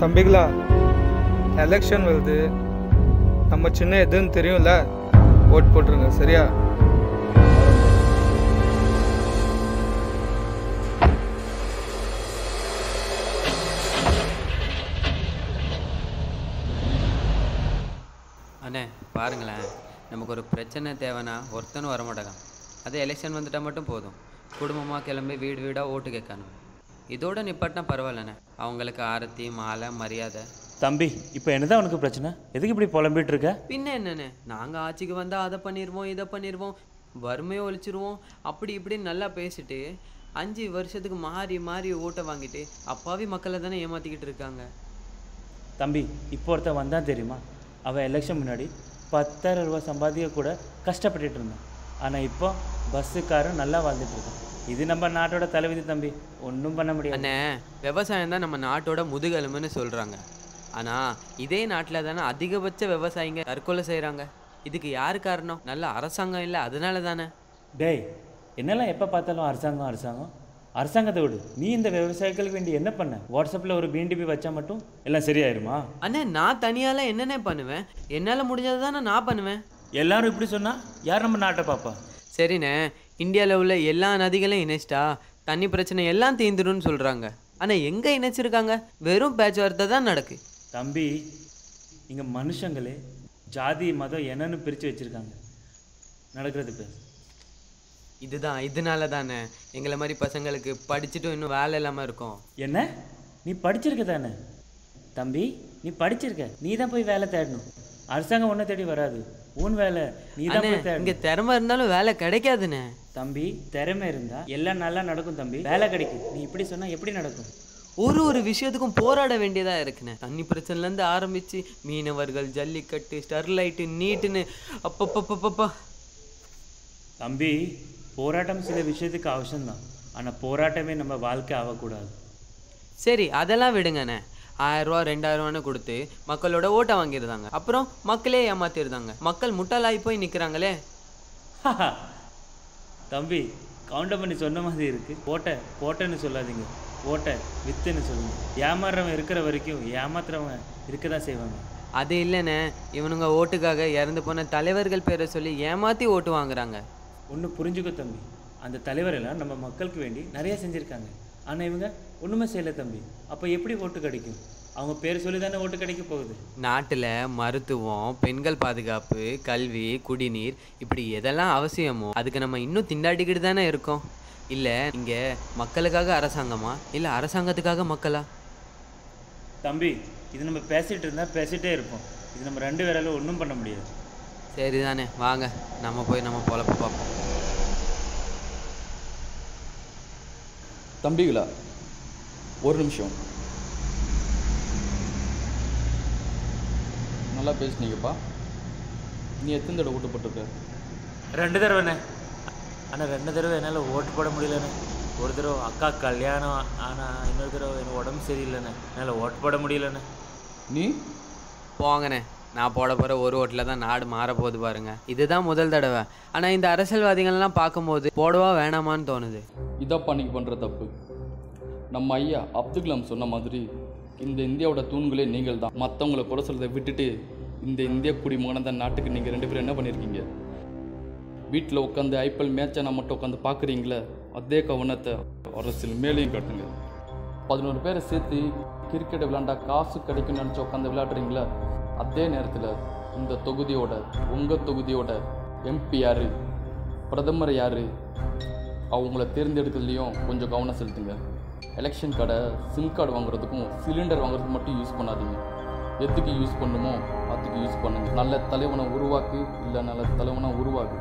தம்பிகளா, எலெக்ஷன் வருது. நம்ம சின்ன எதுன்னு தெரியும்ல, ஓட் போட்டுருங்க. சரியா? அண்ணே பாருங்களேன், நமக்கு ஒரு பிரச்சனை தேவைன்னா ஒருத்தனும் வர மாட்டாங்க. அதே எலெக்ஷன் வந்துட்டால் மட்டும் போதும், குடும்பமாக கிளம்பி வீடு வீடாக ஓட்டு கேட்கணும். இதோட நிப்பாட்டினா பரவாயில்லண்ணே. அவங்களுக்கு ஆரத்தி மாலை மரியாதை. தம்பி, இப்போ என்னதான் உனக்கு பிரச்சனை? எதுக்கு இப்படி புலம்பிட்டு இருக்க? பின்ன என்னண்ணே, நாங்கள் ஆட்சிக்கு வந்தால் அதை பண்ணிடுவோம் இதை பண்ணிடுவோம், வறுமையை ஒழிச்சிருவோம், அப்படி இப்படின்னு நல்லா பேசிட்டு 5 வருஷத்துக்கு மாறி மாறி ஓட்டை வாங்கிட்டு அப்பாவி மக்களை தானே ஏமாற்றிக்கிட்டு இருக்காங்க. தம்பி, இப்போ ஒருத்தன் வந்தான் தெரியுமா? அவன் எலெக்ஷன் முன்னாடி 10,000 ரூபா சம்பாதிக்க கூட கஷ்டப்பட்டுட்டு இருந்தான். ஆனால் இப்போ பஸ்ஸுக்காரன் நல்லா வாழ்ந்துட்டு இருக்கான். இது நம்ம நாட்டோட தலைவிதி தம்பி, ஒன்றும் பண்ண முடியாது. அண்ணே, விவசாயம் தான் நம்ம நாட்டோட முதுகெலும்புன்னு சொல்கிறாங்க. ஆனால் இதே நாட்டில் தானே அதிகபட்ச விவசாயிங்க தற்கொலை செய்கிறாங்க. இதுக்கு யார் காரணம்? நல்ல அரசாங்கம் இல்லை, அதனால தானே. டேய், என்னெல்லாம் எப்போ பார்த்தாலும் அரசாங்கத்தை விடு. நீ இந்த விவசாயிகளுக்கு வேண்டி என்ன பண்ண? வாட்ஸ்அப்பில் ஒரு பிஎன்டிபி வச்சா மட்டும் எல்லாம் சரியாயிருமா? அண்ணே, நான் தனியாலாம் என்னென்ன பண்ணுவேன்? என்னால் முடிஞ்சது தானே நான் பண்ணுவேன். எல்லாரும் இப்படி சொன்னால் யார் நம்ம நாட்டை பாப்பா? சரிண்ணே, இந்தியாவில் உள்ள எல்லா நதிகளையும் இணைச்சிட்டா தண்ணி பிரச்சனை எல்லாம் தீந்துருன்னு சொல்கிறாங்க. ஆனால் எங்கே இணைச்சிருக்காங்க? வெறும் பேச்சுவார்த்தை தான் நடக்கு. தம்பி, இங்கே மனுஷங்களே ஜாதி மதம் என்னன்னு பிரித்து வச்சுருக்காங்க. நடக்கிறது பேச இதனால தானே எங்களை மாதிரி பசங்களுக்கு படிச்சுட்டும் இன்னும் வேலை இல்லாமல் இருக்கும். என்ன? நீ படிச்சிருக்க தானே? தம்பி, நீ படிச்சிருக்க, நீ தான் போய் வேலை தேடணும். அரசாங்கம் ஒன்றை தேடி வராது, உன் வேலை நீ தான் போய் தேடணும். இங்கே திறமை இருந்தாலும் வேலை கிடைக்காதுண்ணே. தம்பி, திறமை இருந்தால் எல்லாம் நல்லா நடக்கும் தம்பி, வேலை கிடைக்கும். நீ இப்படி சொன்னால் எப்படி நடக்கும்? ஒரு விஷயத்துக்கும் போராட வேண்டியதாக இருக்குண்ணே. தண்ணி பிரச்சனைலேருந்து ஆரம்பித்து மீனவர்கள், ஜல்லிக்கட்டு, ஸ்டெர்லைட்டு, நீட்டுன்னு அப்பப்பப்பப்பா. தம்பி, போராட்டம் சில விஷயத்துக்கு அவசியம்தான். ஆனால் போராட்டமே நம்ம வாழ்க்கை ஆகக்கூடாது. சரி, அதெல்லாம் விடுங்கண்ணே. 1000 ரூபா 2000 ரூபான்னு கொடுத்து மக்களோட ஓட்டை வாங்கிடுறாங்க. அப்புறம் மக்களே ஏமாத்திடுறாங்க. மக்கள் முட்டாளாகி போய் நிற்கிறாங்களே. தம்பி, கவுண்டர் பண்ணி சொன்ன மாதிரி இருக்குது. போட்டேன்னு சொல்லாதீங்க, ஓட்டை வித்துன்னு சொல்லுங்க. ஏமாறுறவன் இருக்கிற வரைக்கும் ஏமாத்துறவங்க இருக்க தான் செய்வாங்க. அது இல்லைண்ணே, இவனுங்க ஓட்டுக்காக இறந்து போன தலைவர்கள் பேரை சொல்லி ஏமாற்றி ஓட்டு வாங்குறாங்க. ஒன்று புரிஞ்சுக்க தம்பி, அந்த தலைவரெல்லாம் நம்ம மக்களுக்கு வேண்டி நிறைய செஞ்சுருக்காங்க. ஆனால் இவங்க ஒன்றுமே செய்யலை தம்பி. அப்போ எப்படி ஓட்டு கிடைக்கும்? அவங்க பேர் சொல்லி தானே ஓட்டு கிடைக்க போகுது. நாட்டில் மருத்துவம், பெண்கள் பாதுகாப்பு, கல்வி, குடிநீர், இப்படி எதெல்லாம் அவசியமோ அதுக்கு நம்ம இன்னும் திண்டாடிக்கிட்டு தானே இருக்கோம். இல்லை இங்கே மக்களுக்காக அரசாங்கமா, இல்லை அரசாங்கத்துக்காக மக்களா? தம்பி, இது நம்ம பேசிகிட்டு இருந்தால் பேசிகிட்டே இருப்போம். இது நம்ம 2 பேரால ஒன்றும் பண்ண முடியாது. சரி தானே, வாங்க நம்ம போய் நம்ம பொழப்ப பார்ப்போம். தம்பிகளா, ஒரு நிமிஷம். நல்லா பேசுனீங்கப்பா. நீ எத்தனை தடவை ஓட்டு போட்டிருக்க? 2 தடவைண்ணே. ஆனால் 2 தடவை என்னால் ஓட்டு போட முடியலண்ணே. ஒரு தடவை அக்கா கல்யாணம், ஆனால் இன்னொரு தடவை எனக்கு உடம்பு சரியில்லைண்ணே, என்னால் ஓட்டு போட முடியலண்ணே. நீ போங்கண்ணே, நான் போட போகிற ஒரு ஓட்டில் தான் நாடு மாறப்போகுது பாருங்க. இதுதான் முதல் தடவை. ஆனால் இந்த அரசியல்வாதிகள்லாம் பார்க்கும்போது போடவா வேணாமான்னு தோணுது. இதப்பா நீ பண்ணுற தப்பு. நம்ம ஐயா அப்துல் கலாம் சொன்ன மாதிரி இந்த இந்தியாவோட தூண்களே நீங்கள் தான். மற்றவங்களை குறை சொல்றதை விட்டுட்டு இந்த இந்திய குடிமகன நாட்டுக்கு நீங்கள் 2 பேரும் என்ன பண்ணியிருக்கீங்க? வீட்டில் உட்காந்து ஐபிஎல் மேட்சை நான் மட்டும் உட்காந்து பார்க்குறீங்களே, அதே கவனத்தை அரசியல் மேலேயும் காட்டுங்க. 11 பேரை சேர்த்து கிரிக்கெட் விளையாண்டா காசு கிடைக்கும்னு நினச்சி உட்காந்து விளையாடுறீங்களா? அதே நேரத்தில் இந்த தொகுதியோட, உங்கள் தொகுதியோட எம்பி யார், பிரதமர் யார், அவங்கள தேர்ந்தெடுக்கிறதுலையும் கொஞ்சம் கவனம் செலுத்துங்க. எலெக்ஷன் கார்டை சிம் கார்டு வாங்குறதுக்கும் சிலிண்டர் வாங்குறதுக்கு மட்டும் யூஸ் பண்ணாதீங்க. எதுக்கு யூஸ் பண்ணுமோ அதுக்கு யூஸ் பண்ணுங்க. நல்ல தலைவனை உருவாக்கு, இல்லை நல்ல தலைவனை உருவாக்கு.